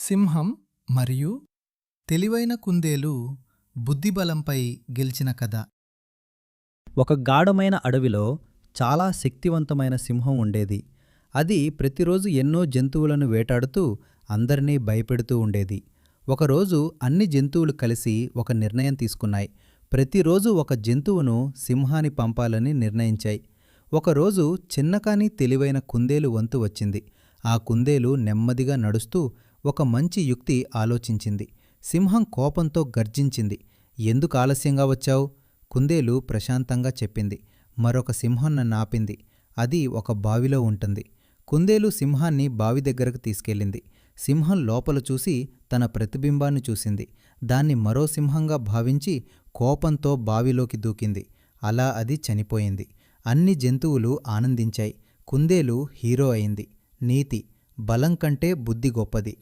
సింహం మరియు తెలివైన కుందేలు బుద్ధిబలంపై గెలిచిన కథ. ఒక గాఢమైన అడవిలో చాలా శక్తివంతమైన సింహం ఉండేది. అది ప్రతిరోజు ఎన్నో జంతువులను వేటాడుతూ అందరినీ భయపెడుతూ ఉండేది. ఒకరోజు అన్ని జంతువులు కలిసి ఒక నిర్ణయం తీసుకున్నాయి. ప్రతిరోజు ఒక జంతువును సింహాన్ని పంపాలని నిర్ణయించాయి. ఒకరోజు చిన్నకాని తెలివైన కుందేలు వంతు వచ్చింది. ఆ కుందేలు నెమ్మదిగా నడుస్తూ ఒక మంచి యుక్తి ఆలోచించింది. సింహం కోపంతో గర్జించింది. ఎందుకు ఆలస్యంగా వచ్చావు? కుందేలు ప్రశాంతంగా చెప్పింది. మరొక సింహం నన్నాపింది. అది ఒక బావిలో ఉంటుంది. కుందేలు సింహాన్ని బావి దగ్గరకు తీసుకెళ్ళింది. సింహం లోపల చూసి తన ప్రతిబింబాన్ని చూసింది. దాన్ని మరో సింహంగా భావించి కోపంతో బావిలోకి దూకింది. అలా అది చనిపోయింది. అన్ని జంతువులు ఆనందించాయి. కుందేలు హీరో అయింది. నీతి: బలం కంటే బుద్ధి గొప్పది.